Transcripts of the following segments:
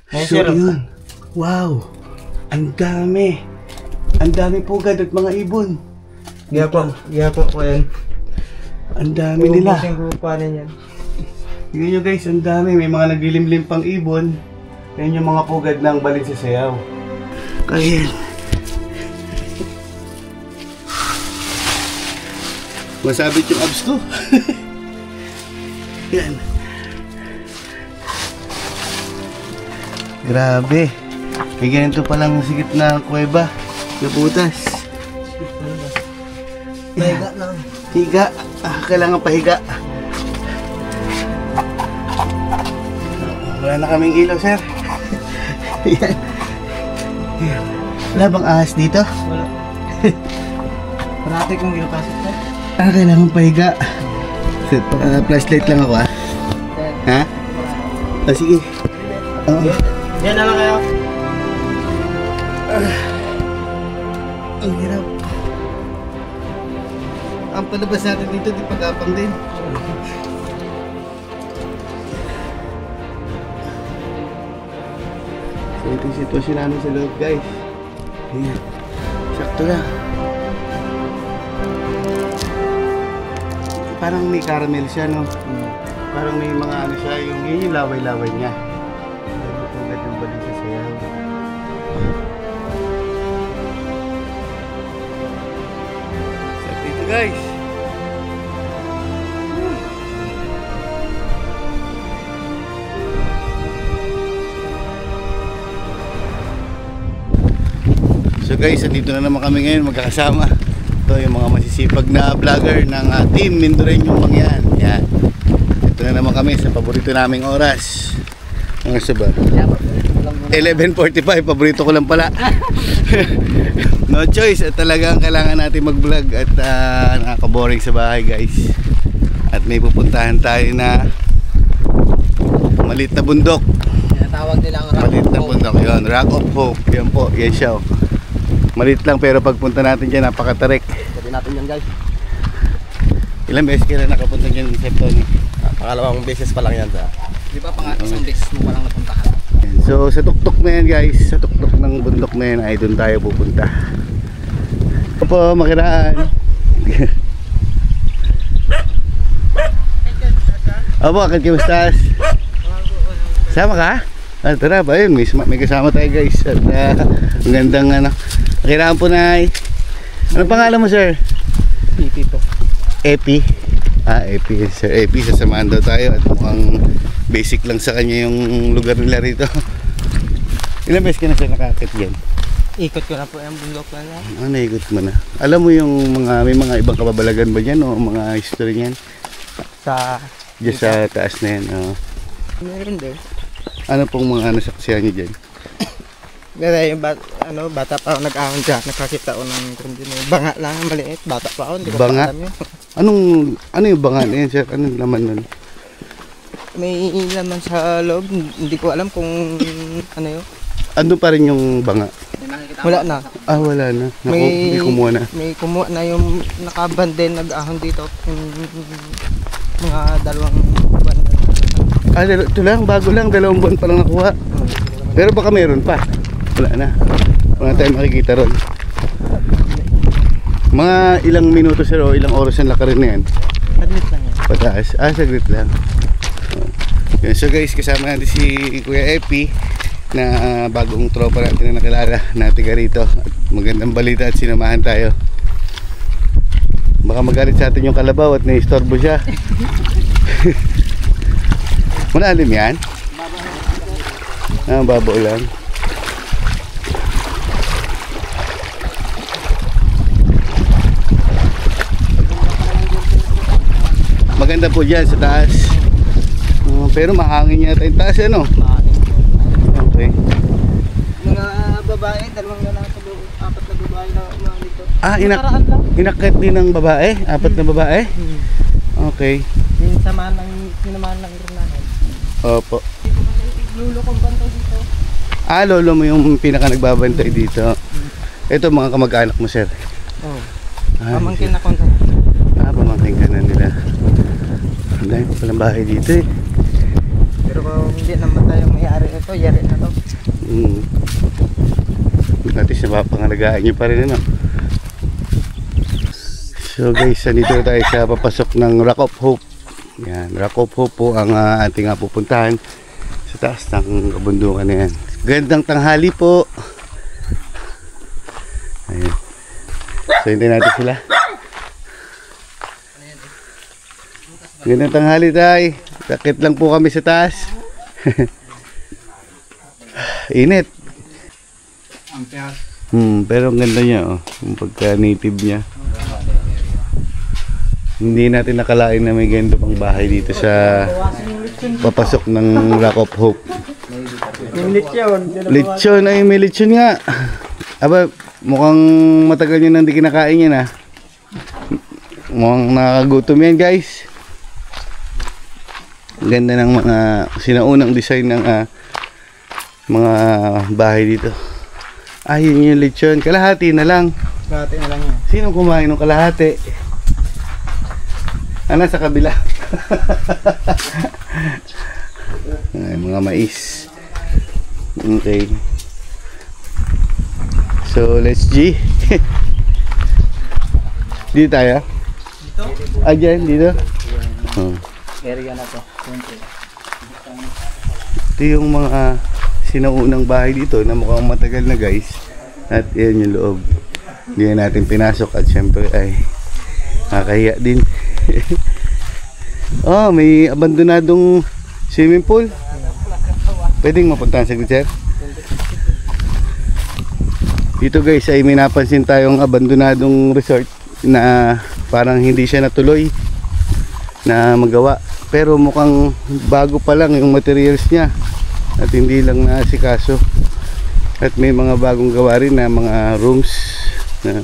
So yun. Wow. Ang dami. Ang dami pugad at mga ibon. Giyapo ko yan. Ang dami nila. Yan. Tingnan nyo guys, ang dami. May mga naglilimlim pang ibon. Yan yung mga pugad ng Balid sa Sayaw. Kaya masabit yung abs ko. Yan. Grabe. May ganito palang sigit na kuweba. Nabutas. Pahiga lang. Higa. Kailangan pahiga. Wala na kaming ilaw, sir. Yan. Yan. Wala bang ahas dito? Wala. Parati kong ginapasok ko. Kailangan pahiga. Flashlight lang ako, ha? Ha? Sige. Diyan na lang kayo. Ang hirap. Ang palabas natin dito, di pagkapang din. So ito yung sitwasyon namin sa loob, guys. Ayan. Sakto lang. Parang may caramel siya, no? Parang may mga ano siya, yun yung laway-laway niya. Ang gandang Balid sa Sayaw. So dito, guys. So guys, dito na naman kami ngayon magkakasama. Ito yung mga masisipag na vlogger ng team Mindoreño Mangyan. Yan. Ito na naman kami sa paborito naming oras. Ano sa ba? 11:45, paborito ko lang pala. No choice, at talagang kailangan natin mag-vlog at nakaka-boring sa bahay, guys. At may pupuntahan tayo na maliit na bundok. Tinatawag nila ang Maliit na bundok, yun. Rock of Hope. Yan po, yan siya. Maliit lang pero pagpunta natin dyan, napakatarik. Sabi natin yan, guys. Ilang beses ka na nakapunta dyan, Sir Tony? Pakalawang beses pa lang yan. Di ba isang beses mo palang napuntahan? So sa tuktok na yan, guys, sa tuktok ng bundok na yan ay doon tayo pupunta. Ito po, makiraan. Abo, akit kimustas? Sama ka? Tara ba yun, may kasama tayo, guys. At ang gandang ano, makiraan po na. Anong pangalan mo, sir? Epi po. Epi? Epi, Sir Epi, sasamahan daw tayo at mukhang basic lang sa kanya yung lugar nila rito. Ilang beses ka na siya nakakit dyan? Ikot ko na po yung bundok na yan. Ano, ikot mo na? Alam mo yung may mga ibang kababalagan ba dyan o mga history niyan? Diyan sa taas na yan. Meron din. Ano pong mga nasaksihan niyo dyan? Pero yung bata pa ako nag-ahon dyan, nakakita ko ng banga lang, maliit, bata pa ako, hindi ko Banga? pa alam yun. Ano yung banga na yan, sir? Anong laman nun? May laman sa loob, hindi ko alam kung ano yun. Ano pa rin yung banga? Wala na. Wala na. Naku, may kumuha na. May kumuha na yung nakabanden, nag-ahon dito. Mga 2 buwan. Ito lang, bago lang, 2 buwan pa lang nakuha. Pero baka meron pa. Wala na. Wala tayong makikita ron. Mga ilang minuto, sir, o ilang oras ang lakarin na yan? Admit lang yan. Pataas? Saglit lang. So guys, kasama natin si Kuya Epi na bagong tropa natin na nakilala na tiga rito. At magandang balita at sinamahan tayo. Baka magalit sa atin yung kalabaw at naistorbo siya. Malalim yan? Babaw lang. Maganda po dyan sa taas. Pero mahangin yata yung taas, ano? Okay. Mga babae, 2 lalaki, 4 na babae na mga dito. Inakit din ng babae? 4 na babae? Okay. Yung sinamahan lang rin natin. Opo. Lulo kong bantay dito. Lolo mo yung pinaka nagbabantay dito. Ito mga kamag-anak mo, sir. Oo. Pamangkin na konta. Pamangkin ka na nila. Ang dami pa palang bahay dito eh. Pero kung hindi naman tayo may-ari ito, yari na to. At least napapangalagaan nyo pa rin, ano. So guys, nandito na tayo sa papasok ng Rock of Hope. Yan, Rock of Hope po ang ating pupuntahan sa taas ng kabundukan na yan. Gandang tanghali po. Ayan. So hintayin natin sila. Gandang tanghali tayo. Sakit lang po kami sa taas. Init. Pero ang ganda niya, oh. Yung pagka native niya. Hindi natin nakalain na may ganito pang bahay dito sa papasok ng Rock of Hope. Lechon ay may lechon nga. Aba, mukhang matagal nyo nang di kinakain yan, ha. Mukhang nakakagutom yan, guys. Ang ganda ng mga sinaunang design ng mga bahay dito. Yun yung lechon. Kalahati na lang. Kalahati na lang yan. Sino kumain ng kalahati? Sa kabila. Ay, mga mais. Okay. So, let's G. Dito tayo? Dito? Dyan, dito? Area na to. Ito yung mga sinaunang bahay dito na mukhang matagal na, guys. At yan yung loob. Hindi na natin pinasok at syempre ay nakakahiya din. May abandonadong swimming pool. Pwedeng mapuntahan sa sir. Dito guys ay may napansin tayong abandonadong resort na parang hindi siya natuloy na magawa. Pero mukhang bago pa lang yung materials niya at hindi lang naasikaso. At may mga bagong gawa rin na mga rooms na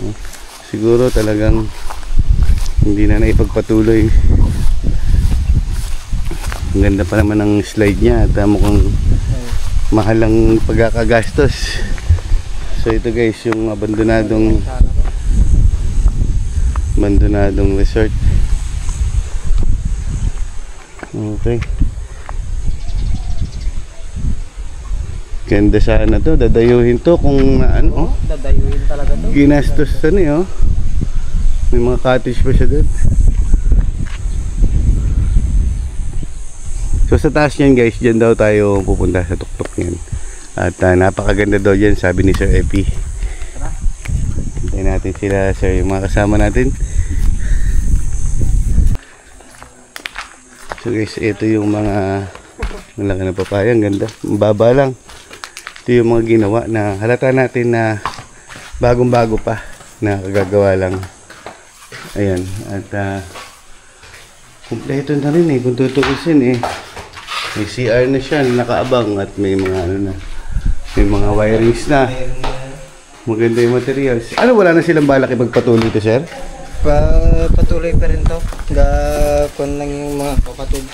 siguro talagang hindi na naipagpatuloy. Ang ganda pa naman ng slide niya at mukhang mahal ang pagkakagastos. So ito guys yung abandonadong resort. Okay. Ganda sana to, dadayuhin to kung ano. Dadayuhin talaga to. Ginastos ano may mga cottage pa siya doon. So sa taas niyan guys, dyan daw tayo pupunta sa tuktok niyan. At napakaganda daw dyan, sabi ni Sir Epi. Hintayin natin sila, sir, yung mga kasama natin. So guys, ito yung mga malaki na papaya, ang ganda. Baba lang. Ito yung mga ginawa na halata natin na bagong-bago pa na kagagawa lang. Ayan, at kumpleto na rin kung tutuusin may CR na siya, nakaabang at may mga may mga wirings na. Maganda yung materials. Wala na silang balak ipagpatuloy ito, sir? Patuloy pa rin to. Gakon lang yung mga kapatid.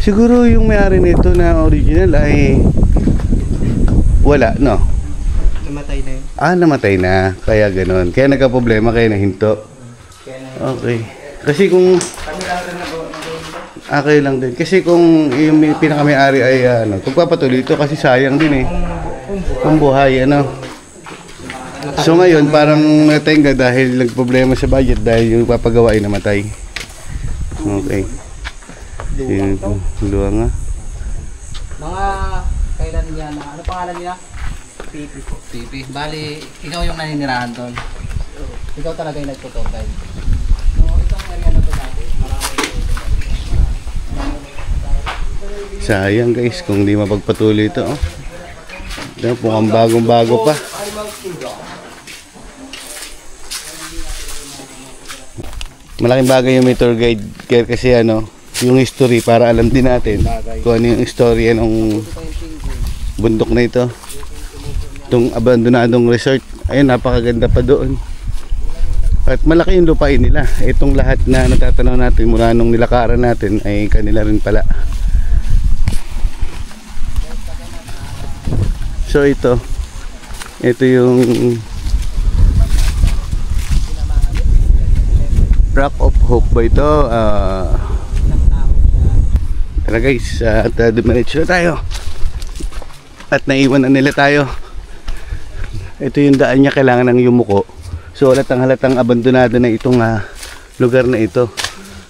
Siguro yung may-ari nito na original ay wala, no? Namatay na yun. Namatay na. Kaya ganoon. Kaya nagka-problema, kaya nahinto. Okay. Kasi kung kayo lang din. Kasi kung yung pinaka-may-ari ay pagpapatuloy ito kasi sayang din kung buhay, So ngayon parang natenga dahil nagproblema sa budget dahil yung papagawa ay namatay. Okay. Luwa nga. Mga kailan niya na, ano pangalan niya? Pipi. Pipi. Bali, ikaw yung naninirahan doon. Ikaw talaga yung nagtutok guys. So, itong area na to dati, marami. Sayang guys kung di mapagpatuloy ito. Mukhang bagong-bago pa. Malaking bagay yung may tour guide kasi yung history para alam din natin kung ano yung istorya ng bundok na ito. Itong abandonadong resort, ayun, napakaganda pa doon. At malaki yung lupain nila. Itong lahat na natatanaw natin mula nung nilakaran natin ay kanila rin pala. So ito yung Rock of Hope ba ito? Tara guys, at dumiretso na tayo. At naiwan na nila tayo. Ito yung daan niya, kailangan ng yumuko. So halatang abandonado na itong lugar na ito.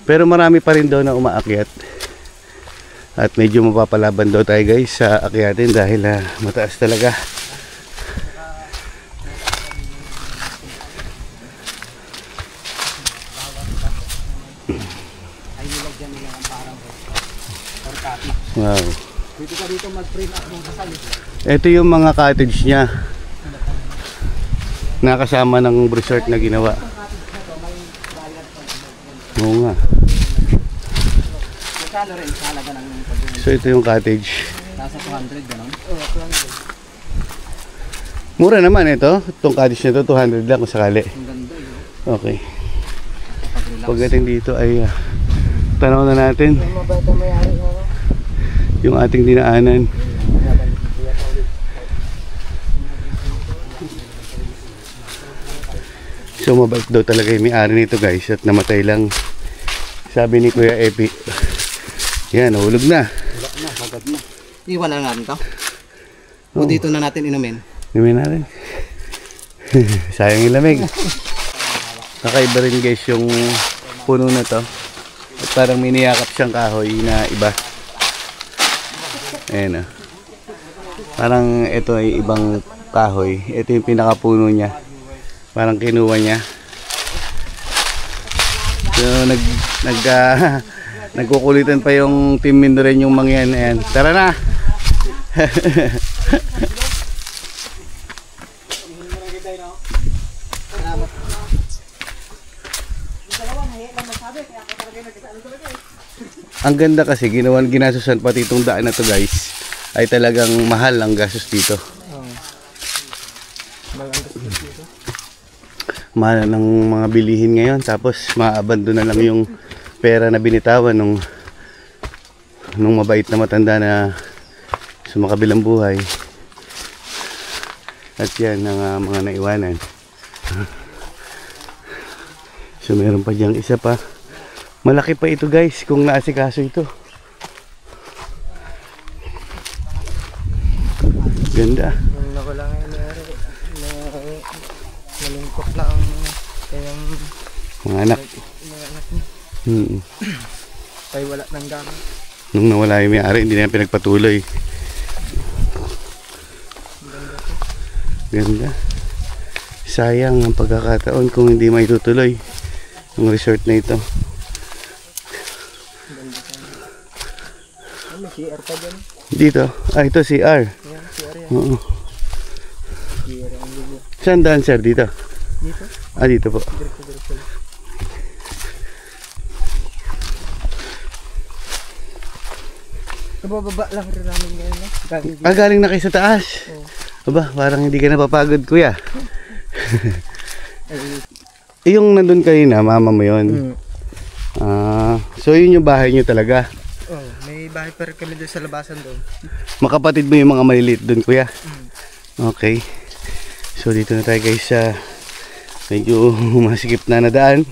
Pero marami pa rin daw na umaakyat. At medyo mapapalaban daw tayo guys sa akyatin dahil mataas talaga. Wow. Dito ka dito mag-print up ng kasal. Ito yung mga cottage niya. Nakasama ng resort na ginawa. Oo nga. Magkano rin sa halaga ng pag-uwi? So ito yung cottage. Nasa 200 gano'n? Oo, 200. Mura naman ito. Itong cottage na ito, 200 lang kung sakali. Ang ganda yun. Okay. Pag-relax. Pagdating dito ay tanaw na natin Yung mabait ang may-ari mo. yung ating dinaanan. So mabait daw talaga yung may-ari nito guys at namatay lang. Sabi ni Kuya Epi. Yan, nahulog na. Wala na, agad na. Iwan na natin to. O dito na natin inumin. Inumin natin. Sayang yung lamig. Kakaiba rin guys yung puno na to. At parang may niyakap siyang kahoy na iba. Ayan o. Parang ito ay ibang kahoy. Ito yung pinakapuno niya. Parang kinuha niya. So nagkukulitan pa yung Team Mindoreño mangyan. Ayan. Tara na. Ang ganda kasi ginasusan pati itong daan na to guys. Ay talagang mahal ang gastos dito. Mahal ng mga bilihin ngayon. Tapos maabandon na lang yung pera na binitawan nung mabait na matanda na sumakabilang buhay. At yan ang mga naiwanan. So meron pa diyang isa pa. Malaki pa ito guys kung naasikaso ito. Ganda. Yung nawala nga yung may-ari. Nalungkot na ang kayang Mga anak. mga anak niya. Ay wala nang gamit. Nung nawala yung may-ari, hindi na pinagpatuloy. Ganda. Sayang ang pagkakataon kung hindi maitutuloy ang resort na ito. May CR pa dyan. Dito. Ito CR. Ayan, CR yan. Oo. CR ang lubo. Saan daan sir? Dito? Dito? Dito po. Diretso. Nabababa lang rin namin ngayon. No? Galing dito. Galing na kayo sa taas? Oo. Aba, parang hindi ka napapagod kuya. Ay, Yung nandun kayo na, mama mo yun. So yun yung bahay nyo talaga. oh, may bahay pa rin kami doon sa labasan doon. Makapatid mo yung mga maliliit dun kuya. Okay. So dito na tayo guys sa medyo masikip na nadaan.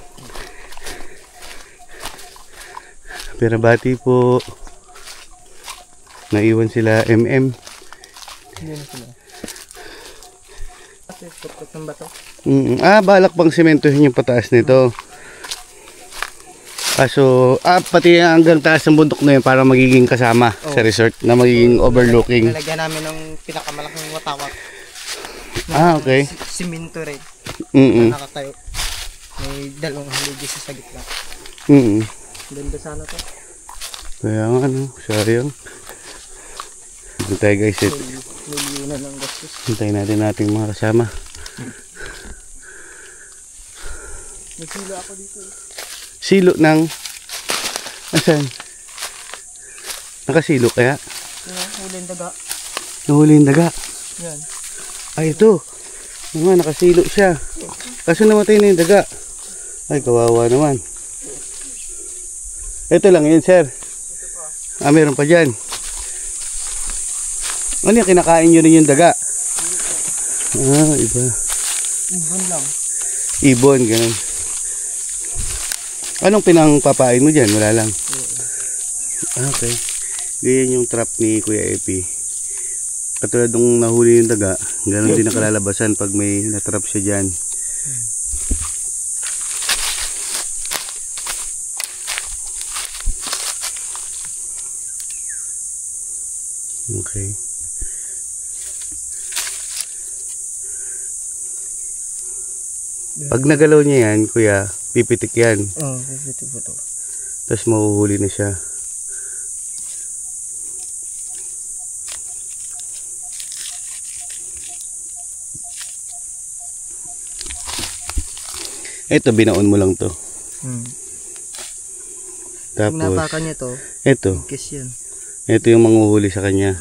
Pero bati po. Naiwan sila MM. Hindi na sila. Kasi putok ng bato. Balak pang sementohin yung pataas nito. So, pati hanggang taas ng bundok na yun para magiging kasama sa resort na magiging overlooking. Nalagyan namin ng pinakamalaking watawat. Okay. Siminto rin. Na nakatayo. May dalawang haligi sa gitna. Ganda sana to. Kaya nga sayang. Dito tayo guys. Milyonan ng gastos. Hintayin natin ating mga kasama. Nagsilo ako dito. Silo ng... Asan? Nakasilo kaya? Yan, huling daga. Nahuli yung daga. Yan. Ito. Nga, nakasilo siya. Kaso namatay na yung daga. Ay, kawawa naman. Ito lang yun, sir. Meron pa dyan. Ano yung kinakain nyo rin yung daga? Iba. Ibon lang. Ibon, ganun. Anong pinangpapain mo dyan? Wala lang. Okay. Ganyan yung trap ni Kuya Epi. Katulad nung nahuli yung daga, ganoon din nakalalabasan pag may natrap siya dyan. Okay. Pag nagalaw niya yan, kuya, pipitik yan. Oo, pipitik po to. Tapos mahuhuli na siya. Ito, binaon mo lang to. Pag Tapos, napakan niya to, ito. kiss yan. Ito yung manguhuli sa kanya.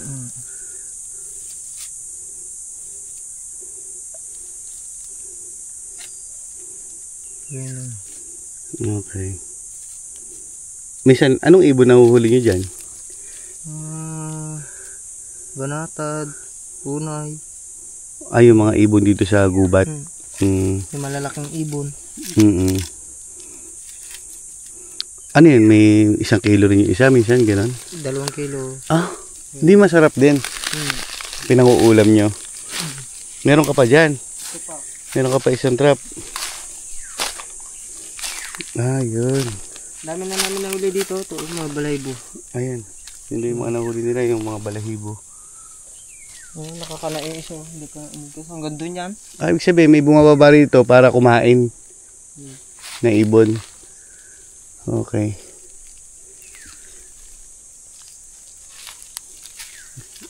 Yan. Okay. Minsan, anong ibon nahuhuli nyo dyan? Banatad, punay. Ay, yung mga ibon dito sa gubat. Yung malalaking ibon. Ano yun? May 1 kilo rin yung isa, minsan, gano'n? 2 kilo. Ah, hindi masarap din. Pinanguulam nyo. Meron ka pa dyan. Meron ka pa isang trap. Ah, yun. Dami na namin nahuli dito. Ito, mga balahibo. Ayan. Yun yung mga nahuli nila, yung mga balahibo. Nakakanais oh. Hindi ka hanggang doon yan. Ah, ibig sabihin, may bumababa rito para kumain na ibon. Okay.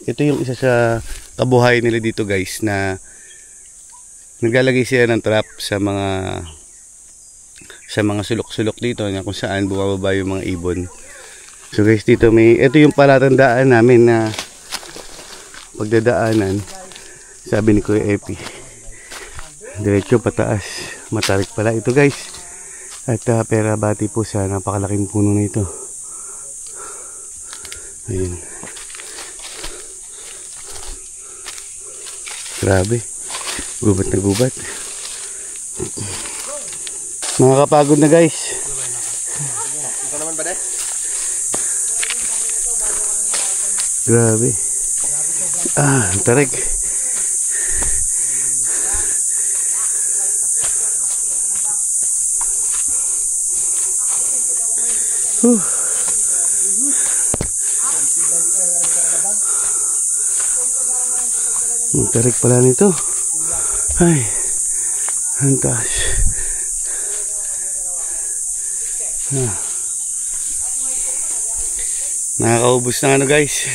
Ito yung isa sa kabuhayan nila dito guys, na naglalagay sila ng trap sa mga sulok-sulok dito na kung saan bumababa yung mga ibon. So guys, dito ito yung palatandaan namin na pagdadaanan. Sabi ni Kuya Epi, diretso pataas, matarik pala ito guys. At pera bati po sa napakalaking puno na ito. Ayun. Grabe, gubat na gubat. Nakakapagod na guys. Ito naman ba de? Grabe. Tarik. Tarik pala nito. Ay, ang taas. Nakakaubos ng ano guys.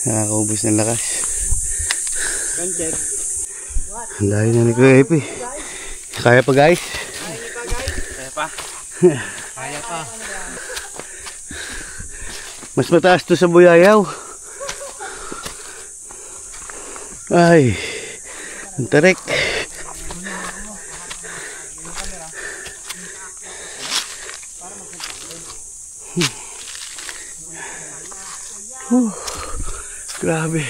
Nakakaubos ng lakas. Ang dahil na ni Kuya Epi. Kaya pa guys? Kaya pa. Kaya pa. Mas mataas to sa Buyayaw. Ay, ang tarik. Grabe.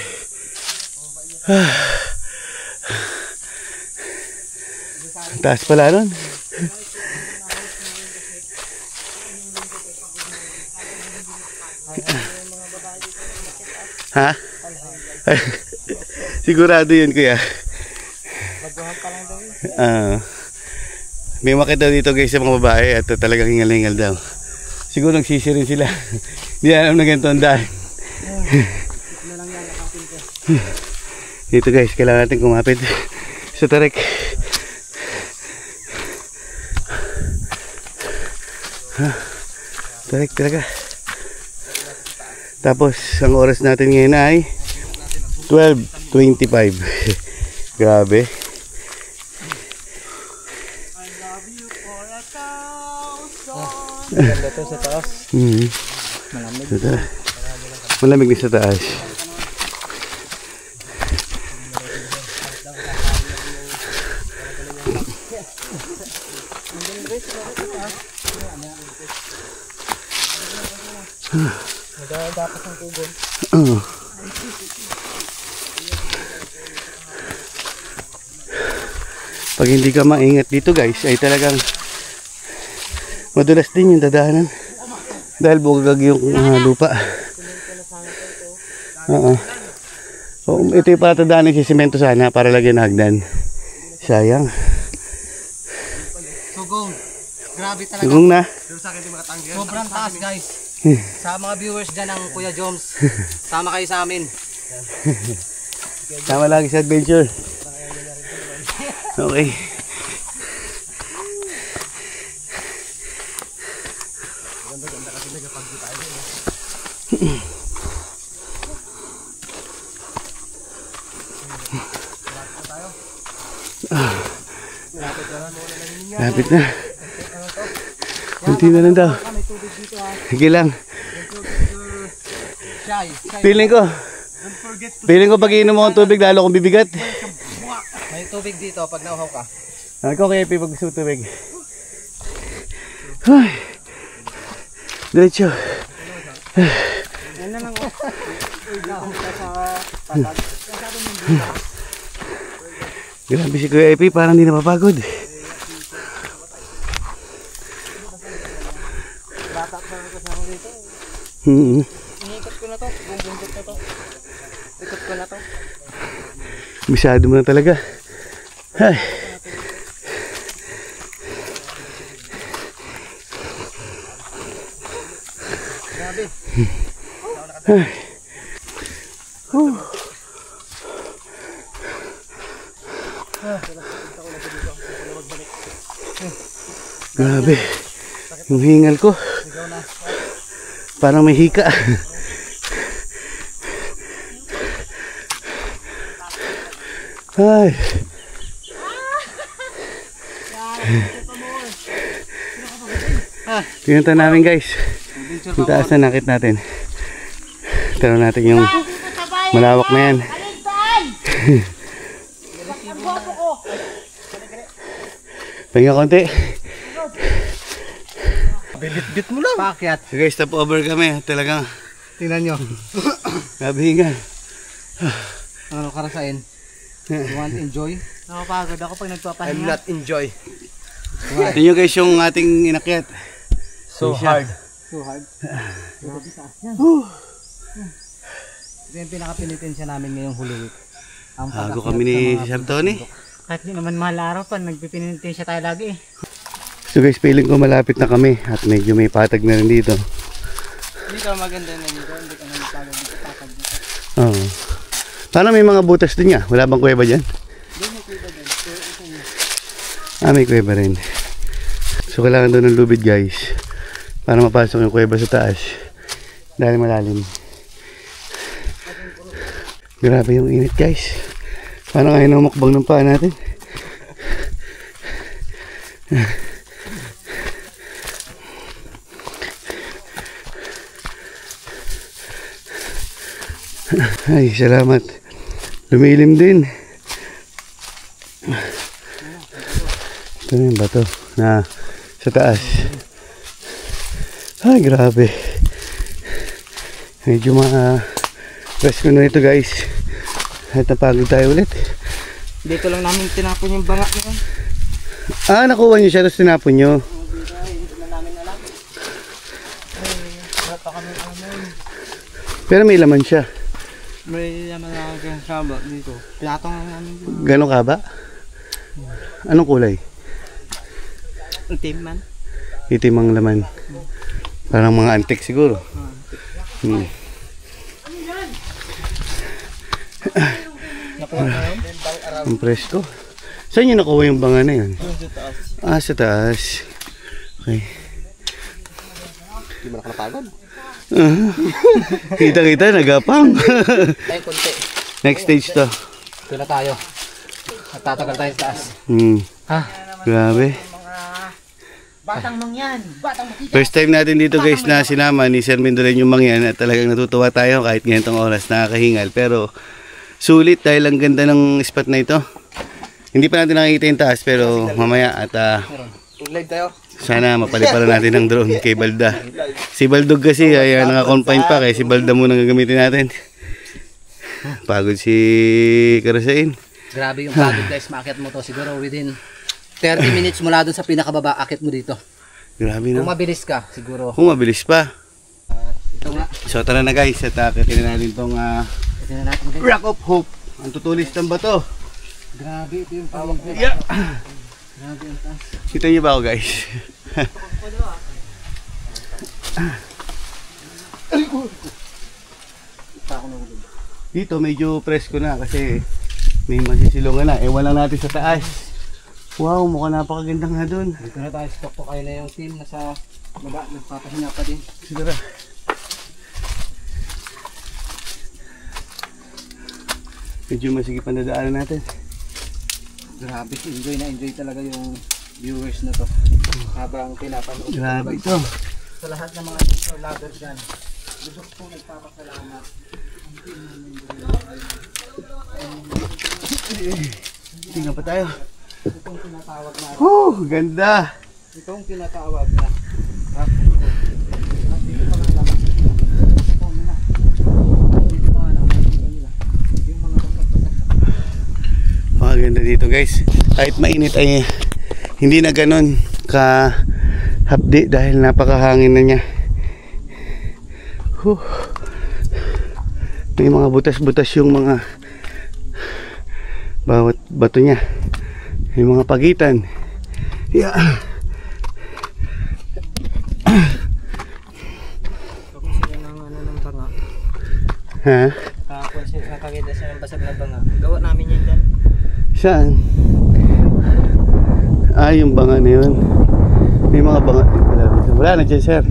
Ang taas pala nun. Ha? Sigurado yun kuya. May makita dito guys sa mga babae at talagang hingal-hingal daw. Siguro nagsisi rin sila. Hindi alam na ganito ang daan. Dito guys, kailangan natin kumapit sa tarik. Tarik talaga. Tapos ang oras natin ngayon ay 12:25. Grabe. Ganda to sa taas. Malamig. Malamig din sa taas. Nagagapas ng tugon. Pag hindi ka maingat dito guys, ay talagang madulas din yung dadaanan. Dahil bugag yung lupa. So, ito yung patadaanin si semento sana para lagyan ng hagdan. Sayang. Sugong. Grabe talaga. Sigong na. Sobrang taas guys. Sa mga viewers dyan ng Kuya Joms, sama kayo sa amin. Sama lagi sa adventure. Okay. Lapit na. Kunti na lang daw. Sige lang. Feeling ko pag iinom mo ng tubig lalo kong bibigat. May tubig dito pag nauhaw ka. Ako kaya pag gusto tubig. Ay. Diretso. Yan na lang. Grabe si Kuya Epi, parang hindi napapagod. Bata pa lang kasama dito. Iikot ko na to. Buong bundok na to. Ikot ko na to. Masyado mo na talaga. Ay. Grabe. Ay. Grabe. Yung hingal ko. Parang may hika. Ay. Tingnan namin guys. Yung taas na nakit natin. Tara natin yung malawak na yan. Pahinga konti. Bit mo lang. Pakyat. So guys, stop over kami. Talagang Tingnan nyo. nabihinga. Ano karasain? You want to enjoy? Nakapagod ako pag nagpapahinga. I'm not enjoy. Ito nyo guys yung ating inakyat. So hard. So hard. Ito yung pinaka-penitensya namin ngayong Holy Week. Ang Bago kami ni Sir Tony. Kahit di naman mahal araw pa, nagpipinintensya tayo lagi eh. So guys, feeling ko malapit na kami at medyo may patag na rin dito. Hindi ka maganda na nito, hindi ka naman pagod dito patag dito. Oo. Paano may mga butas din niya? Wala bang kuweba dyan? Hindi may kuiba dyan. May kuweba rin. So kailangan doon ng lubid guys para mapasok yung kuweba sa taas dahil malalim. Grabe yung init guys. Parang ayaw na umakbang ng paa natin. Ay, salamat. Lumilim din. Ito na yung bato na sa taas. Ay, grabe. Medyo press ko na ito guys. At napagod tayo ulit. Dito lang namin tinapon yung banga nyo. Nakuha nyo siya tapos tinapon nyo. Hindi na namin alam. Wala pa kami alam. Pero may laman siya. May naman na kasama dito. Pinatong lang namin dito. Gano'ng kaba? Anong kulay? Itim man. Itim ang laman. Parang mga antik siguro. Nakuha na yun? Ang presko. Saan nyo nakuha yung banga na yan? Sa taas. Sa taas. Okay. Hindi mo na napagod. Kita-kita, nagapang. Ay, konti. Next stage to. Ito na tayo. Nagtatagal tayo sa taas. Grabe. Batang mangyan. Batang makita. First time natin dito guys na sinama ni Sir Mendolen yung mangyan at talagang natutuwa tayo kahit ganitong oras nakakahingal. Pero sulit dahil ang ganda ng spot na ito. Hindi pa natin nakikita yung taas pero mamaya at Live tayo. sana mapaliparan natin ng drone kay Balda. Si Baldog kasi ay naka-confine pa kaya si Balda muna gagamitin natin. Pagod si Karasain. Grabe yung pagod guys. Maakyat mo to siguro within 30 minutes mula dun sa pinakababa. Akit mo dito. Grabe Kung na. mabilis ka siguro. Kung mabilis pa. Ito nga. So tara na guys at akitin na natin tong Ito na natin guys. Rock of Hope. Ang tutulis ng bato. Grabe, ito yung tawag na. Yeah. Grabe yung taas. Kita niyo ba ako guys? Dito medyo presko na kasi may masisilungan na. Ewan lang natin sa taas. Wow, mukhang napakaganda nga dun. Dito na tayo, stop kayo na yung team nasa baba, nagpapahinga pa din. Siguro. Medyo masigip ang dadaanan natin. Grabe, enjoy talaga yung viewers na to habang pinapanood. Grabe ito. Sa lahat ng mga nature lovers dyan, gusto ko nagpapasalamat. Tingnan pa tayo. Itong tinatawag na, Ganda. itong tinatawag na rock of hope. At dito pa nga lang, ito na. Dito pa nga lang, makikita nila yung mga basak-basak. Maganda dito guys. Kahit mainit ay hindi na ganun ka hapdi dahil napakahangin na niya. May mga butas-butas yung mga bawat bato niya. May mga pagitan. Yeah. Tapos sila ng ano ng banga. Ha? Nakakita siya ng basag na banga. Gawa namin yan dyan. Saan? Yung banga na yun. May mga banga din pala rito. Wala na dyan, sir.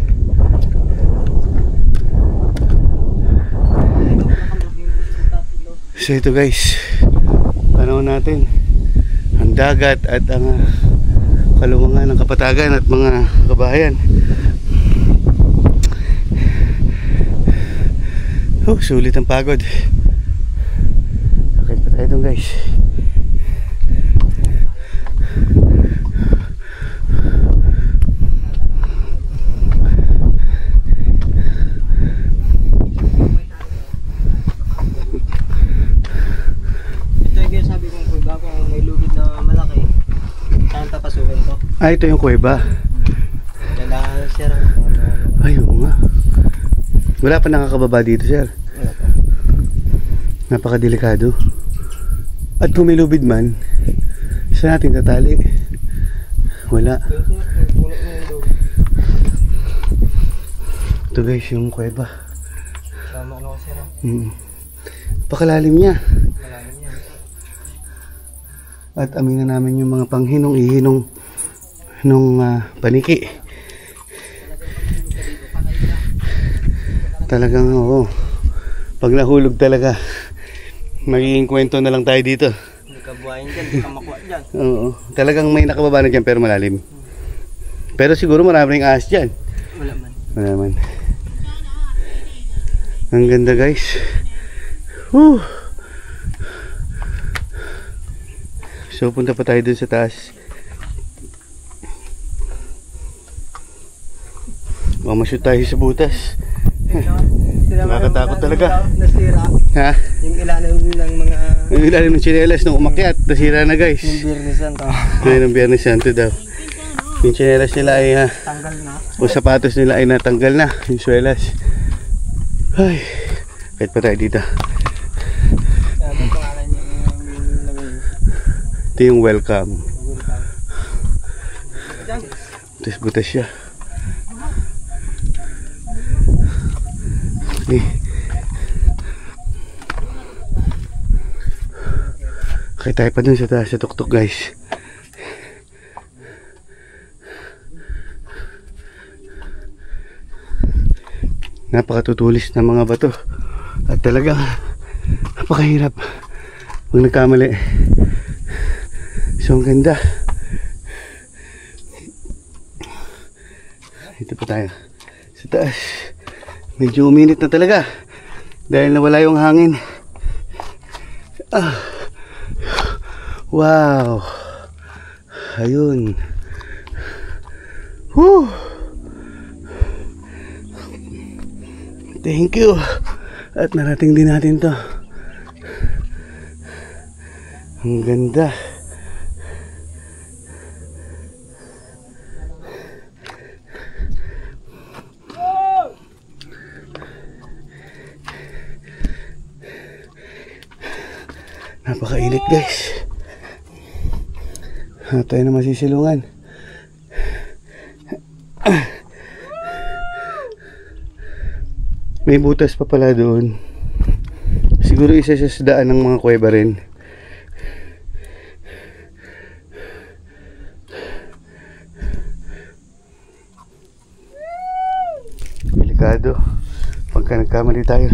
So ito guys, panahon natin ang dagat at ang kalungan ng Kapatagan at mga kabahayan. Sulit ang pagod. Okay pa tayo dun guys. Ito yung kuweba. Kailangan sir. Ay, oo nga. Wala pa nakakababa dito, sir. Wala pa. Napakadelikado. At kung may lubid man, saan natin tatali? Wala. Ito guys, yung kuweba. Tama na ko sir. Napakalalim niya. Malalim yan. At aminin namin yung mga panghinong-ihinong nung paniki. Talagang oo. Pag nahulog talaga, magiging kwento na lang tayo dito. Hindi ka buhayin dyan, hindi ka makuha dyan. Oo. Talagang may nakababa na dyan pero malalim. Pero siguro marami ring ahas dyan. Wala man. Wala man. Ang ganda guys. Whew. So punta pa tayo dun sa taas. Mamashoot tayo sa butas. Nakakatakot talaga. Nasira. Ha? Yung ilalim ng mga... Yung ilalim ng tsinelas nung umakyat. Nasira na guys. Yung Biyernesan to. Ngayon ng Biyernes Santo daw. Yung tsinelas nila ay Tanggal na. o sapatos nila ay natanggal na. Yung swelas. Ay. Kahit pa tayo dito. Anong pangalan niya yung Ito yung welcome. Diyan. Butas siya. Okay, tayo pa dun sa taas sa tuktok guys. Napakatutulis ng mga bato. At talagang napakahirap pag nagkamali. So ang ganda. Ito pa tayo sa taas. Medyo uminit na talaga dahil nawala yung hangin. Wow. Ayun. Whew. Thank you. At narating din natin to. Ang ganda. Napakainit guys. Tayo na masisilungan. May butas pa pala doon. Siguro isa sa daan ng mga kuweba rin. Delikado pagka nagkamali tayo.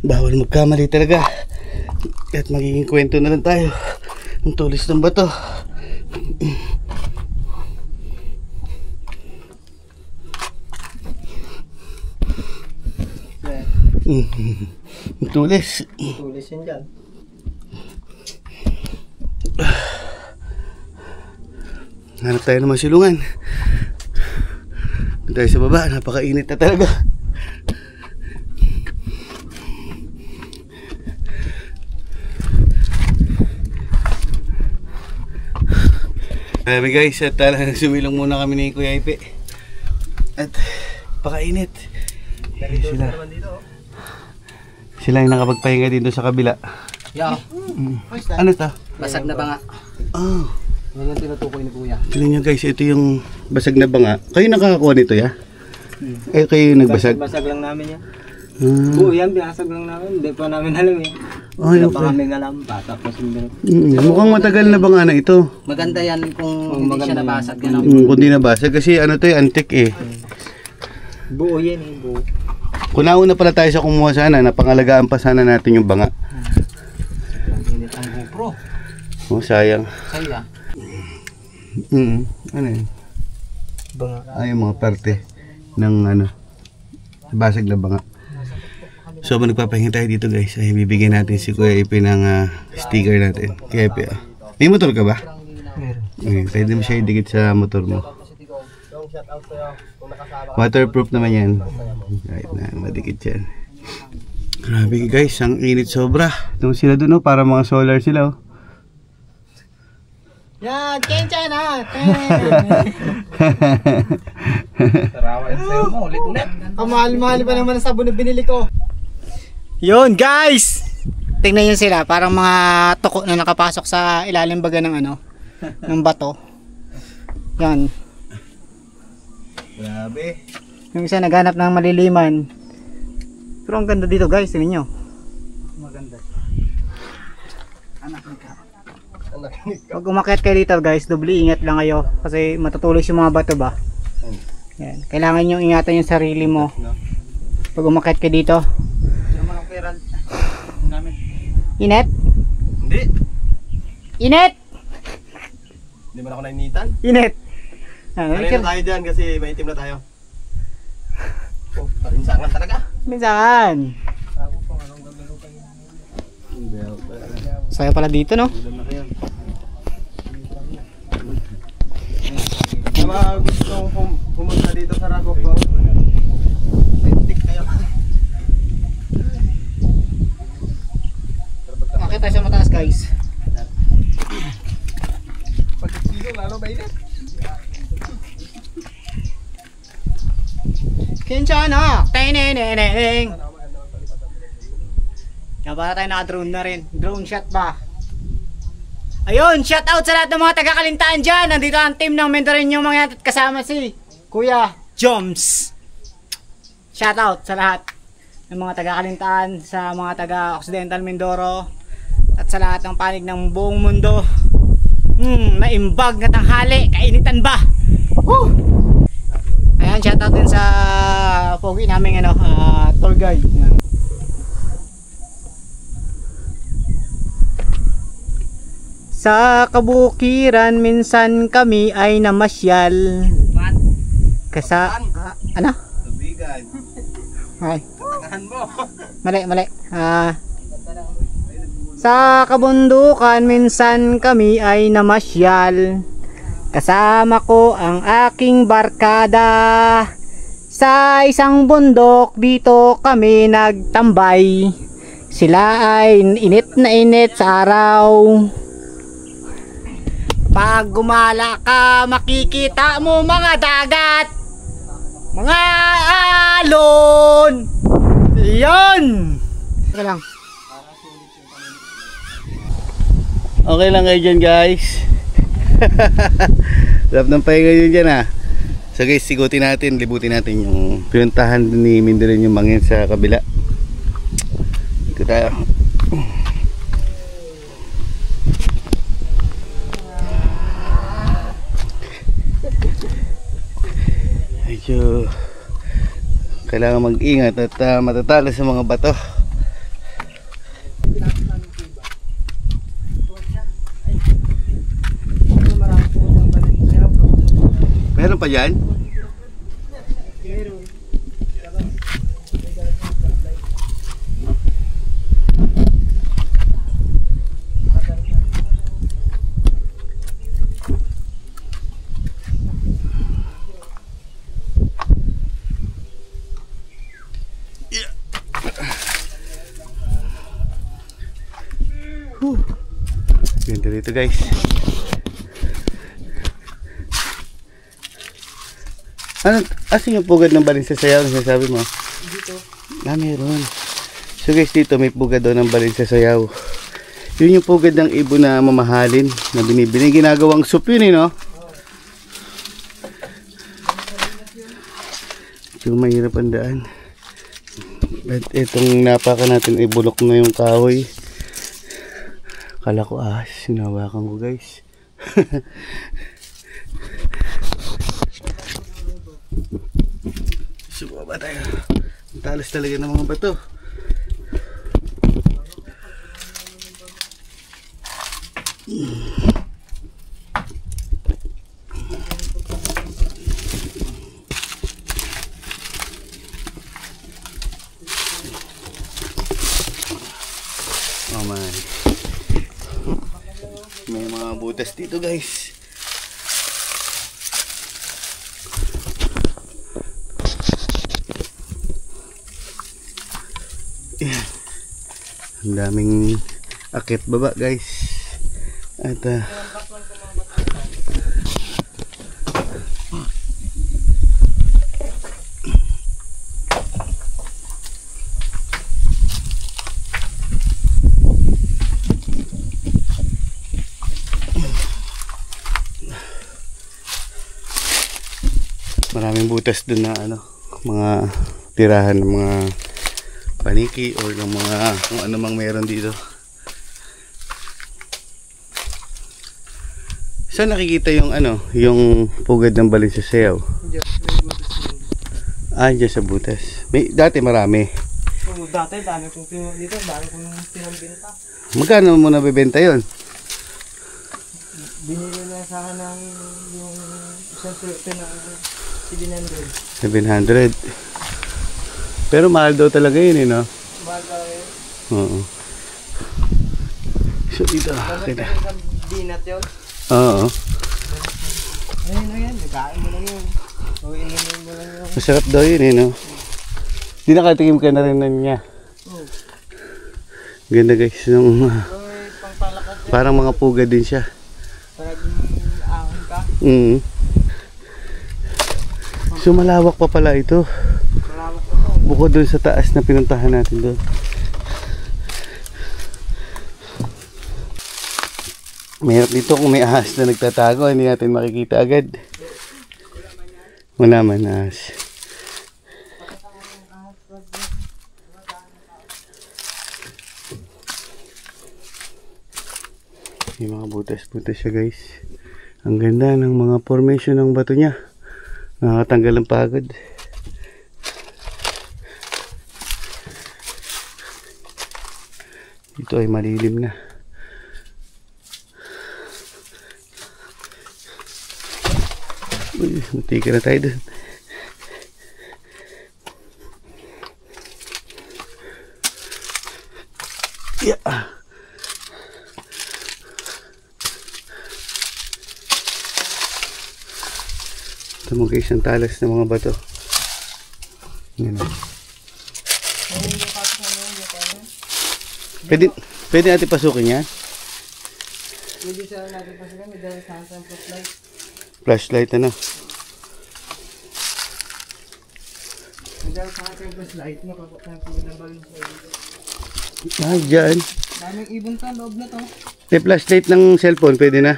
Bawal magkamali talaga. At magiging kwento na lang tayo. Ang tulis ng bato. Ang tulis. Tulis yun dyan. Hanap tayo ng masilungan. Doon tayo sa baba. Napakainit na talaga. Guys, at sumilong muna kami ni Kuya Ipe. At pakainit. Sila yung nakapagpahinga dito sa kabila. Yeah. Ano to? Basag na banga. Oh. Yan yung tinutukoy ni Kuya. Tignan nyo guys, ito yung basag na banga. Kayo nakakakuha nito ya? Kayo nagbasag? Basag lang namin yan. Oo, yan, binasag lang namin. Hindi pa namin alam eh. Ay, Wala okay. pa kaming alam pa. Tapos hindi. Mukhang matagal na banga na ito. Maganda yan kung hindi siya nabasag. Yan. Kung di nabasag kasi ano to antique eh. Buo yan eh, buo. Kung nauna pala tayo sa kumuha sana, napangalagaan pa sana natin yung banga. Init ang GoPro. Oh, sayang. Saya. Ano yun? Banga. Ay, yung mga parte ng ano, basag na banga. So, habang nagpapahinga tayo dito guys, ay bibigyan natin si Kuya Ipe ng sticker natin. Kuya Ipe, may motor ka ba? Meron. Pwede mo siya idikit sa motor mo. Waterproof naman yan. Kahit na, madikit yan. Grabe guys, ang init sobra. Ito sila dun, para mga solar sila. Yan, kencha na! Tarawan sa'yo mo, ulit-ulit. Ang mahal-mahal pa naman ang sabon na binili ko. Yun guys! Tingnan nyo sila, parang mga tuko na nakapasok sa ilalim baga ng ano, ng bato. Yan. Grabe. Yung isa naghanap ng maliliman. Pero ang ganda dito guys, tingnan nyo. Maganda. Pag umakyat kayo dito guys, doble ingat lang kayo. Kasi matutulis yung mga bato ba. Yan. Kailangan nyo ingatan yung sarili mo. Pag umakyat kayo dito. Init? Hindi. Init! Hindi man ako nainitan. Init! Kanina tayo dyan kasi maitim na tayo. Oh, parinsangan talaga. Minsan. Saya pala dito no? Mga gustong pumunta dito sa Ragok ko. Tintik kayo. Akit tayo sa mataas guys. Pagkakilo lalo ba init? Kinchana! Teneneneng! Kaya para tayo naka-drone na rin. Drone shot ba? Ayun! Shout out sa lahat ng mga taga-Kalintaan dyan! Nandito ang team ng Mendoreño mga yan at kasama si Kuya Joms. Shout out sa lahat ng mga taga-Kalintaan, sa mga taga-Occidental Mindoro at sa lahat ng panig ng buong mundo. Naimbag na tanghali, kainitan ba? Woo! Ayan, shout out din sa pogi namin ano, tour guide. Sa kabukiran minsan kami ay namasyal. Ano? Tubigan. Ay. Takahan mo. Mali. Sa kabundukan minsan kami ay namasyal. Kasama ko ang aking barkada. Sa isang bundok dito kami nagtambay. Sila ay init na init sa araw. Pag gumala ka, makikita mo mga dagat, mga alon. Yan. Teka lang. Okay lang kayo dyan guys. Sarap ng pahinga nyo dyan ha. So guys, sigutin natin, libutin natin yung pinuntahan ni Mindarin yung mangyan sa kabila. Dito tayo. Medyo kailangan mag-ingat at matatalo sa mga bato. Meron pa dyan? Ganda dito guys. Ano, asin yung pugad ng balin sa sayaw na sinasabi mo? Dito. Meron. So guys, dito may pugad daw ng balin sa sayaw. Yun yung pugad ng ibon na mamahalin na binibili. Ginagawang soup yun no? So mahirap ang daan. At itong napaka natin ay bulok na yung kahoy. Kala ko sinawakan ko guys. Subukan ba tayo? Ang talas talaga ng mga bato. Oh my. May mga butas dito guys. Yan. Ang daming akit baba guys. At maraming butas dun na mga tirahan ng mga paniki or ng mga kung ano mang meron dito. Saan nakikita yung yung pugad ng balin sa sayaw? Diyan sa butas. Dati marami. Dati dami kong dito, dami kong pinambenta. Magkano mo nabebenta yon? Binili na sa akin ng yung isang sulte na 700. 700. Pero mahal daw talaga yun no? Mahal ka yun? Oo. So dito. Kita. Dinat yun? Oo. Ayun, nagkain mo lang yun. O inumin mo lang yun. Masarap daw yun no? Di nakatikim ka na rin na niya. Ganda guys. Parang mga pugad din siya. Parang ahon ka? So malawak pa pala ito. Malawak pa to. Bukod doon sa taas na pinuntahan natin doon. Mahirap dito kung may ahas na nagtatago, hindi natin makikita agad. Wala man ahas. May mga butas-butas siya guys. Ang ganda ng mga formation ng bato niya. Nakakatanggal ang pagod. Dito ay malilim na. Uy, matika na tayo dun. Yeah. Ito mo guys, ang talas ng mga bato. Yan. Pwede natin pasukin yan? Pwede sa natin pa sila, may dahil sa flashlight. Flashlight ano? May dahil sa ating flashlight, makakapag ng balon sa dito. Ah, dyan. Daming ibon ka, loob na to. May flashlight ng cellphone, pwede na.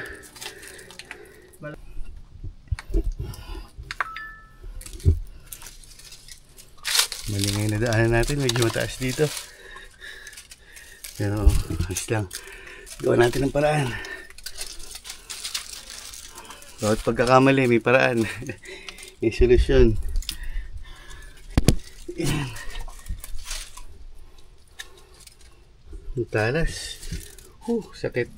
Malingay na daanan natin, medyo mataas dito. Pero, ayos lang. Gawa natin ng paraan. Bawat pagkakamali, may paraan. May solusyon. Yan. Ang talas. Sakit.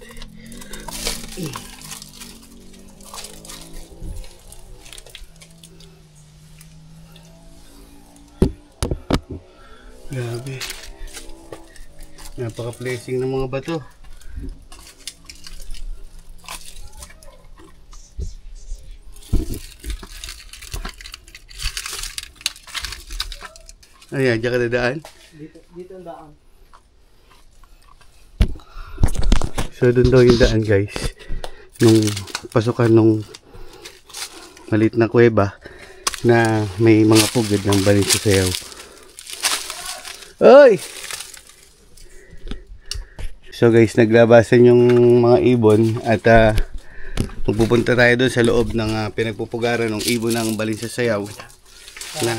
Grabe. Napaka-blessing ng mga bato. Ayan, diyan ka dadaan. Dito ang daan. So doon daw yung daan guys. Nung pasukan nung maliit na kuweba na may mga pugad ng balin sa sayaw. Oy! So guys, naglabasan yung mga ibon at magpupunta tayo doon sa loob ng pinagpupugaran ng ibon ng balin sa sayaw na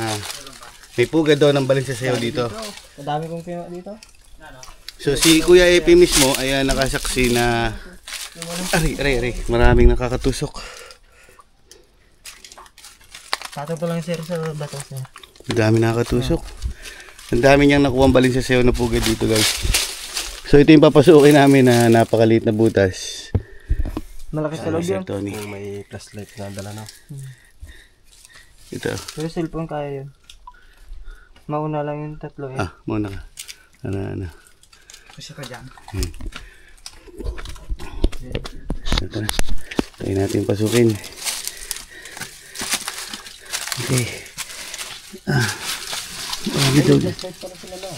may pugad daw ng balin sa sayaw dito. Madami kong pino dito. So si Kuya Epi mismo ay nakasaksi na aray, maraming nakakatusok. Tato pa lang sir sa bato sir. Ang dami nakakatusok. Ang dami niyang nakuha ang balin sa sayaw na pugad dito guys. So ito yung papasukin namin na napakaliit na butas. Malaki sa loob Sir yun. Tony. May flashlight na dala na. Ito. Pero cellphone kaya yun. Mauna lang yung tatlo eh. Muna ka. Ano. Kasi ka dyan. Ito na. Tayo natin pasukin. Okay. Flashlight pala sila na.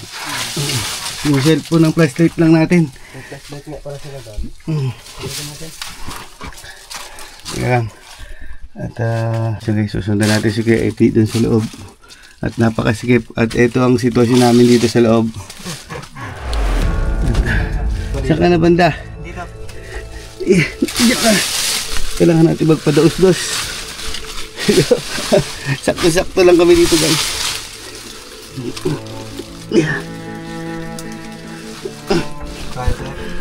Yung cellphone ng flashlight lang natin. May flashlight nga pala sila doon. Ayan. At so guys, susundan natin si Kuya Epi dun sa loob. At napakasikip. At ito ang sitwasyon namin dito sa loob. Saan ka na banda? Dito. Diyan ka. Kailangan natin magpadaos-dos. Sakto-sakto lang kami dito guys.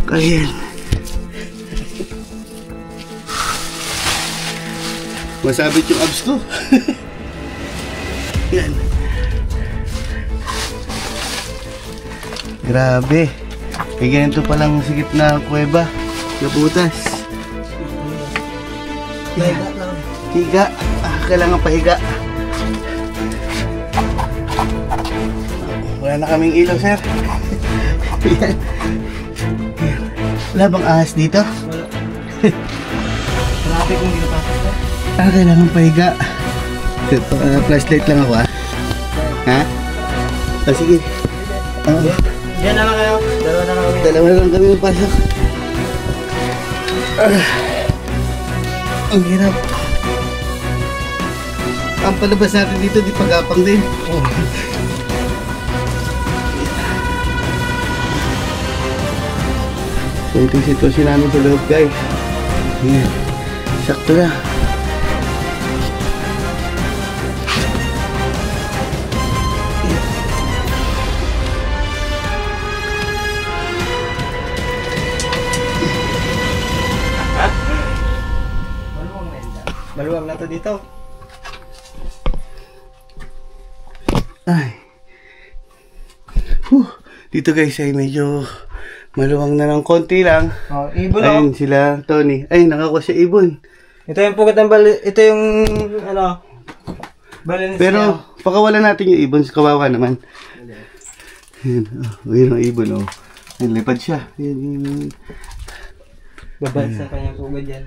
Kaya yan. Masabit yung abs ko. Yan. Grabe. May ganito palang sikip na kuweba. Na butas. Higa lang. Higa. Kailangan pahiga. Wala na kaming ilaw, sir. Yan. Wala bang ahas dito? Wala. Marami kong dito pasok sir. Kailangan pahiga. Flashlight lang ako, ha? Sige. Diyan na lang kayo. Dalawa na lang kami. Dalawa lang kami magpasok. Ang hirap. Ang palabas natin dito, di pagapang din. So ito yung sitwasyon namin sa loob guys. Ayan. Sakto na. Maluwang na to dito. Ay. Dito guys ay medyo maluwang na ng konti lang. Oh, ibon Ayun sila, Tony. Ay, nakakuha siya ibon. Ito yung pugat ng bali. Ito yung ano. Balin Pero, pakawalan natin yung ibon. Kawawa naman. Ayun, ayun ang ibon, oh. Ayun, lipad siya. Ayun. babal sa kanyang pugad yan.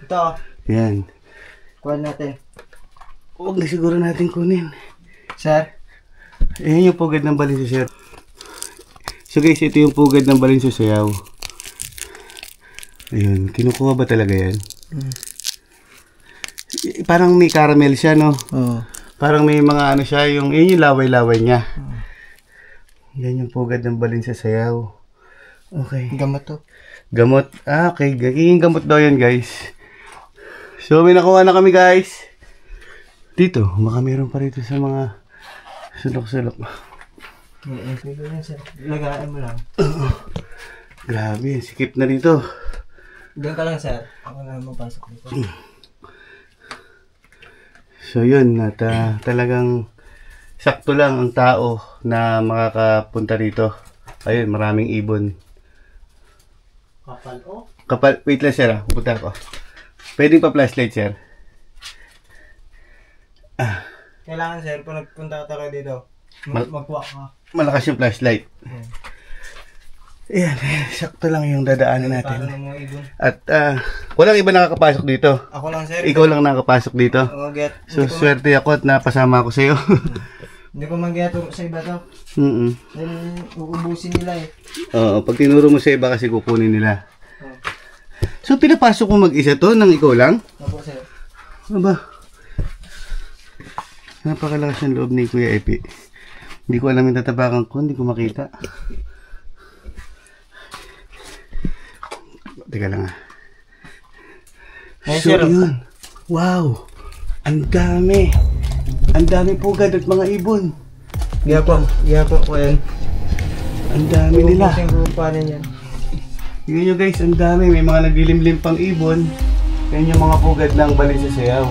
Ito. Yan. Kuha natin. Huwag na siguro natin kunin. Sir. Ayan yung pugad ng balin sa sayaw. So guys, ito yung pugad ng balin sa sayaw. Ayun, kinukuha ba talaga yan? Parang may caramel siya, no? Oo. Parang may mga ano siya, yun yung laway-laway niya. Yan yung pugad ng balin sa sayaw. Okay. Gamot to. Gamot. Okay. Yung gamot daw yan, guys. So, may nakuha na kami, guys. Dito, baka meron pa rito sa mga sulok-sulok. Lagaan mo lang. Grabe, sikip na dito. Diyan ka lang, sir. Ako na mapasok dito. So yun, at talagang sakto lang ang tao na makakapunta dito. Ayun, maraming ibon. Kapal, oh. Kapal, wait lang sir, pupunta ako. Pwedeng pa flashlight sir. Kailangan, sir, kung nagpunta ka talaga dito, magkuha ka. Malakas yung flashlight. Ayan, sakto lang yung dadaanan Para natin. ng mga ibon. At walang iba nakakapasok dito. Ako lang, sir. Ikaw lang nakakapasok dito. Mag-get. So swerte ako at napasama ako sa'yo. Hindi ko mag-get sa iba to. Dahil uubusin nila eh. Oo, pag tinuro mo sa iba kasi kukunin nila. Oh. So pinapasok mo mag-isa to nang ikaw lang? Opo, sir. Aba. Napakalakas yung loob ni Kuya Epi. Hindi ko alam yung tatapakan ko, hindi ko makita. Teka lang ah. Ay, So sir. yun. Wow. Ang dami. Ang dami pugad at mga ibon. Giyako ko yan. Ang dami nila. Uubusin ko pa rin yan. Tingnan nyo guys, ang dami. May mga naglilimlim pang ibon. Yan yung mga pugad ng balin sa sayaw.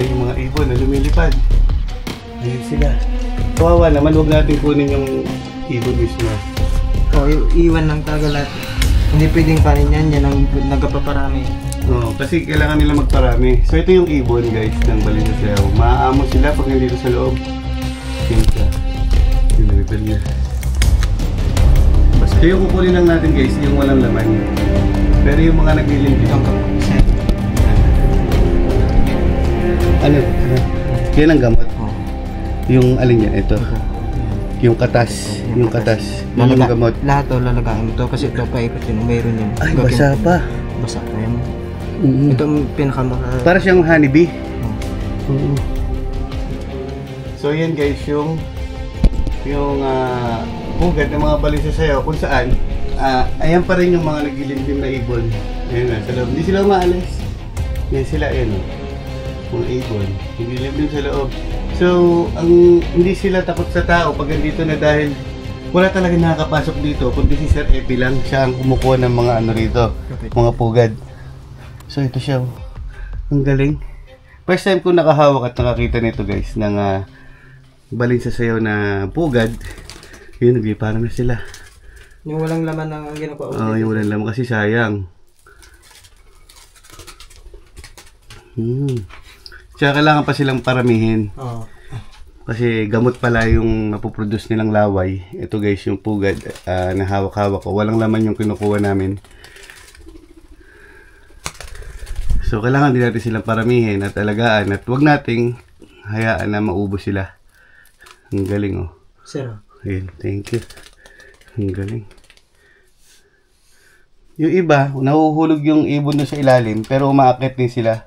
Yan yung mga ibon na lumilipad. Ayun sila. Kawawa naman, huwag natin kunin yung ibon mismo. O, iwan lang talaga lahat. Hindi pwedeng panin yan. Yan ang nagpaparami. Oo, kasi kailangan nila magparami. So ito yung ibon guys ng balin sa sayaw. Maaamo sila pag nandito sa loob. Yan siya. Yung nalipad niya. So yung kukunin lang natin guys, yung walang laman. Pero yung mga naglilimpit. Ano? Yan ang gamot. Yung alin yan? Ito. Yung katas. Yung katas. Yung gamot. Lahat to lalagain mo to kasi ito paikot yun. Mayroon yun. Ay, basa pa. Basa pa yan. Mm-hmm. Ito ang pinakamaka... Para siyang honeybee. So yan guys, yung pugad ng mga balin sa sayaw kung saan ayan pa rin yung mga naglilimlim na ibon. Ayan na, sa loob. Hindi sila umaalis. Yan sila, ayan o. Mga ibon. Naglilimlim sa loob. So, hindi sila takot sa tao pag nandito na dahil wala talaga nakakapasok dito. Kundi si Sir Epi lang, siya ang kumukuha ng mga ano rito, mga pugad. So ito siya. Ang galing. First time ko nakahawak at nakakita nito guys ng balin sa sayaw na pugad. Yun, nagliparan na sila. Yung walang laman ng ang ginagawa. Oo, yung walang laman kasi sayang. Tsaka kailangan pa silang paramihin. Oo. Kasi gamot pala yung napoproduce nilang laway. Ito guys, yung pugad na hawak-hawak ko. Walang laman yung kinukuha namin. So kailangan din natin silang paramihin at alagaan. At huwag nating hayaan na maubos sila. Ang galing oh. Sir. Ayun, thank you. Ang galing. Yung iba, nahuhulog yung ibon doon sa ilalim pero umaakit din sila.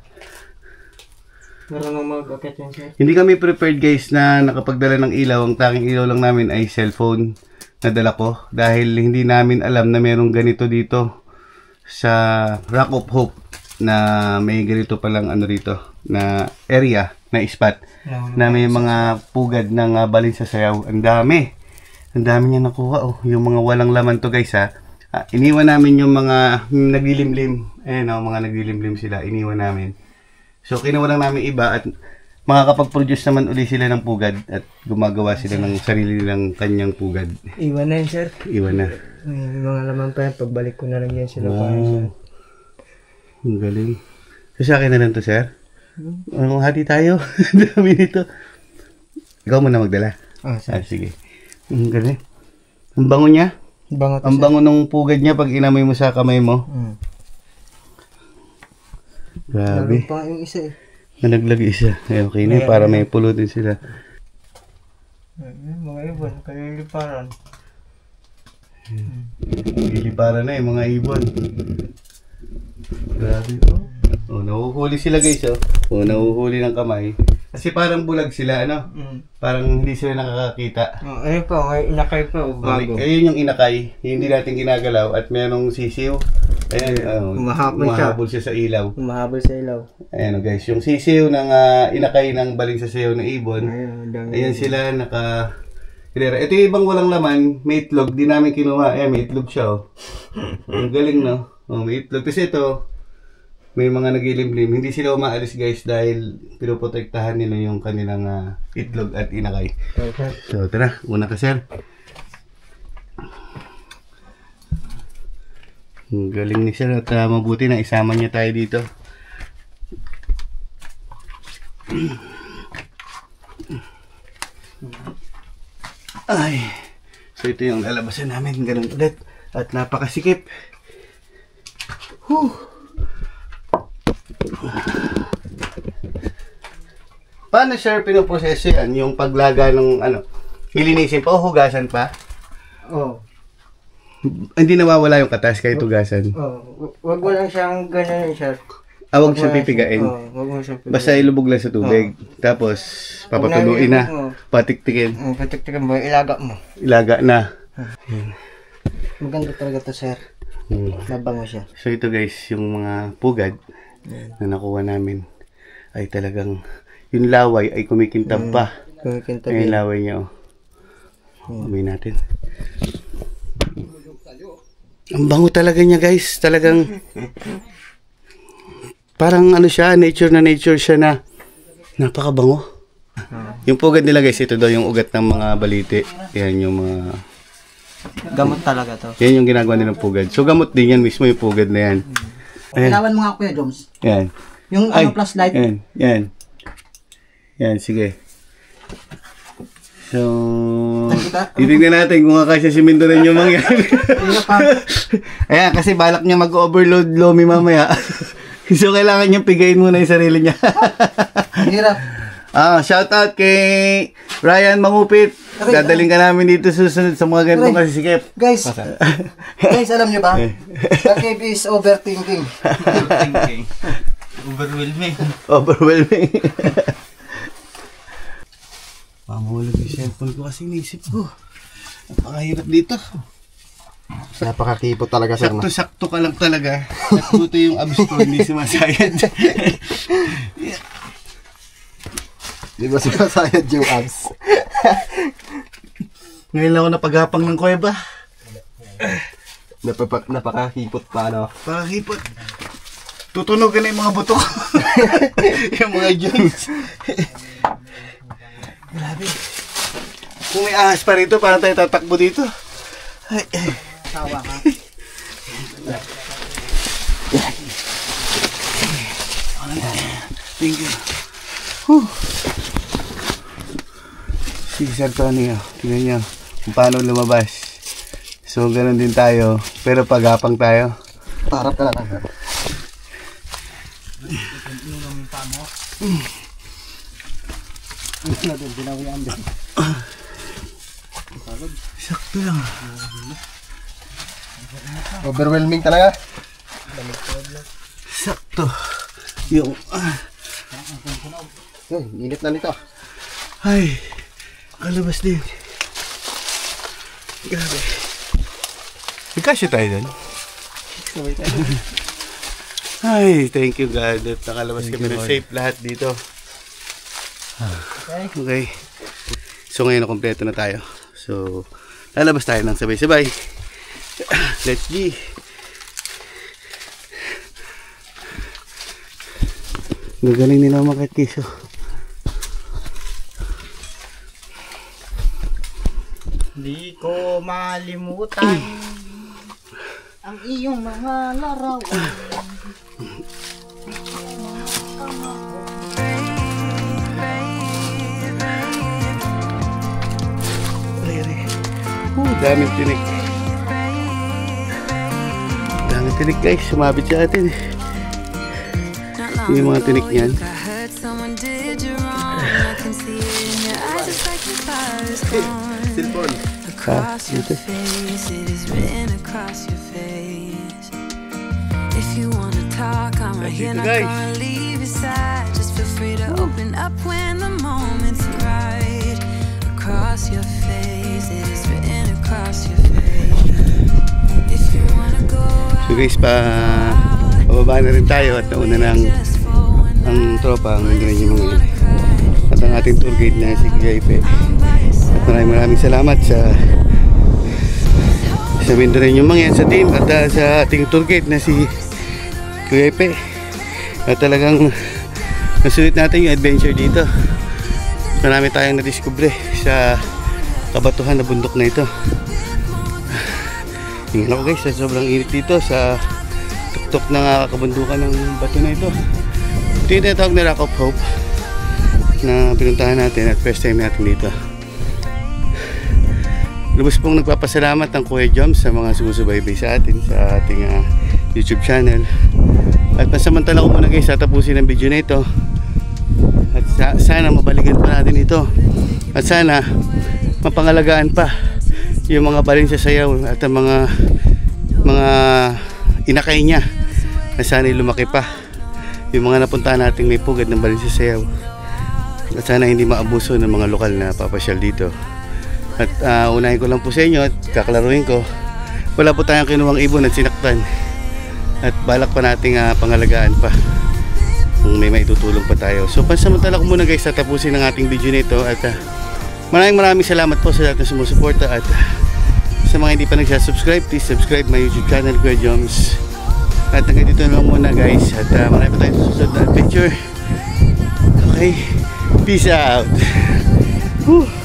Meron nang mag-akit yan, sir. Hindi kami prepared guys na nakapagdala ng ilaw. Ang tanging ilaw lang namin ay cellphone na dala ko. Dahil hindi namin alam na merong ganito dito sa Rock of Hope na may ganito palang ano rito na area, na spot na may mga pugad ng balin sa sayaw. Ang dami. Ang dami niya nakuha oh. Yung mga walang laman to guys ha. Iniwan namin yung mga naglilimlim. Ayan oh, mga naglilimlim sila. Iniwan namin. So kinuha lang namin iba at makakapag-produce naman uli sila ng pugad at gumagawa sila ng sarili nilang kanyang pugad. Iwan na yan, sir. Iwan na. May mga laman pa yan. Pagbalik ko na lang yan sila. Wow. Ang galing. So sa akin na lang to, sir. Anong hati tayo? Dami nito. Ikaw muna magdala. Sir. Sige. Ang galing. Ang bango niya. Bango to, Ang sir. bango nung pugad niya pag inamoy mo sa kamay mo. Grabe. Lalo pa yung isa eh. Nalaglag isa. Eh, okay na para may pulo din sila. Mga ibon, kaliliparan. Liliparan na mga ibon. Grabe oh. Oh, nahuhuli sila guys oh. Oh, nahuhuli ng kamay. Kasi parang bulag sila, ano? Parang hindi sila nakakakita. Oh, ayun po, may inakay po, bago. Ayun yung inakay, hindi natin ginagalaw at merong sisiw. Ayan, humahabol siya sa ilaw. Humahabol sa ilaw. Ayan oh, guys, yung sisiw ng inakay ng baling sa sayaw ng ibon. Ayan sila, naka... Ito yung ibang walang laman, may itlog, di namin kinuha. Ayan, may itlog siya oh. Ang galing no? Oh, may itlog. Kasi ito, may mga nagilimlim. Hindi sila umaalis guys dahil pinoprotektahan nila yung kanilang itlog at inakay. Okay. So tara, una ka sir. Ang galing ni sir at mabuti na isama niya tayo dito. Ay, so ito yung lalabasan namin, ganun ulit. At napakasikip. Paano sir pinoproseso yan? Yung paglaga ng ano? Ilinisin pa o hugasan pa? Oh. Hindi nawawala yung katas kahit hugasan? Oh. Wag mo lang siyang ganyan sir. Huwag siyang pipigain. Wag mo siyang pipigain. Basta ilubog lang sa tubig. Tapos papatuluin na. Patiktikin. Patiktikin mo, ilaga mo. Ilaga na. Maganda talaga to sir. Mabango siya. So ito guys, yung mga pugad na nakuha namin ay talagang yung laway ay kumikintab pa. Kumikintab. Yung laway niya oh. Amoy natin. Ang bango talaga niya guys. Talagang parang ano siya, nature siya na napakabango. Yung pugad nila guys, ito daw yung ugat ng mga baliti. Yan yung mga Gamot talaga to. yan yung ginagawa nilang pugad. So gamot din yan mismo yung pugad na yan. Ayan. Ilawan mo nga Kuya Joms. Yan. Yung Ay, plus light. Yan. Yan, sige. So, titignan natin kung kakasya si Mindoren yung mga yan. Ayan, kasi balak niya mag-overload lomi mamaya. So, kailangan niyang pigayin muna yung sarili niya. Hirap. Shout out kay Ryan Mangupit. Dadaling ka namin dito susunod sa mga ganitong kasisikip. Guys, alam niyo ba? The cave is overthinking. Overwhelming. Mamulog yung cellphone ko kasi inisip ko. Napakahirap dito. Napakakipot talaga sir. Sakto-sakto ka lang talaga. At buto yung abs ko, hindi sumasayad. Di ba sumasayad yung abs? Ngayon lang ako napaghapang ng kuweba. Napakakipot pa no? Pakahipot. Tutunogan na yung mga buto ko. Yung mga joints. Grabe. Kung may ahas pa rito, paano tayo tatakbo dito? Ay. Tawa ka. Thank you. Si Sir Tony, tingnan niyo kung paano lumabas. So, ganun din tayo. Pero paghapang tayo. Parap ka lang sir. Sakto lang. Overwhelming talaga. Sakto. Yung... Init na nito. Ay, kalabas din. Grabe. Ikasya tayo dun. Ay, thank you God at nakalabas kami ng safe lahat dito. Okay. So ngayon na kompleto na tayo. So, lalabas tayo ng sabay-sabay. Let's go. Gagaling nila umakit kiso. Di ko malimutan ang iyong mga larawan. Daming tinik. Daming tinik guys, sumabit sa atin. Yung mga tinik niyan. Cellphone. Dito. talk, I'm right here, not guys. gonna leave your side. Just feel free to open up when the moment's right. Across your face, it is written across your face. If you wanna go So out, guys, pababa na rin tayo at nauna ng ang tropa, ang ganyan yung mga at ang ating tour guide na si Kuya. At maraming salamat sa Mindanao yung mga yan sa team at sa ating tour guide na si Kuya. At talagang nasulit natin yung adventure dito. Marami tayong nadiskubre sa kabatuhan na bundok na ito. Tingnan ako guys, sobrang init dito sa tuktok ng kabundukan ng bato na ito. Ito yung tinatawag na Rock of Hope na pinuntahan natin at first time natin dito. Lubos pong nagpapasalamat ang Kuya Joms sa mga sumusubaybay sa atin sa ating YouTube channel. At pansamantala ko muna guys, tatapusin ang video na ito. At sana mabalikan pa natin ito. At sana mapangalagaan pa yung mga balin sa sayaw at ang mga inakay niya na sana lumaki pa. Yung mga napuntahan natin may pugad ng balin sa sayaw. At sana hindi maabuso ng mga lokal na papasyal dito. At unahin ko lang po sa inyo at kaklaruhin ko, wala po tayong kinuwang ibon at sinaktan. At balak pa nating pangalagaan pa kung may maitutulong pa tayo. So pansamantala ko muna guys, tatapusin ang ating video nito. At maraming salamat po sa lahat na sumusuporta. At sa mga hindi pa nagsasubscribe, please subscribe my YouTube channel, Kuya Joms. At hanggang dito na lang muna guys. At marami pa tayong susunod na adventure. Okay, peace out. Whew.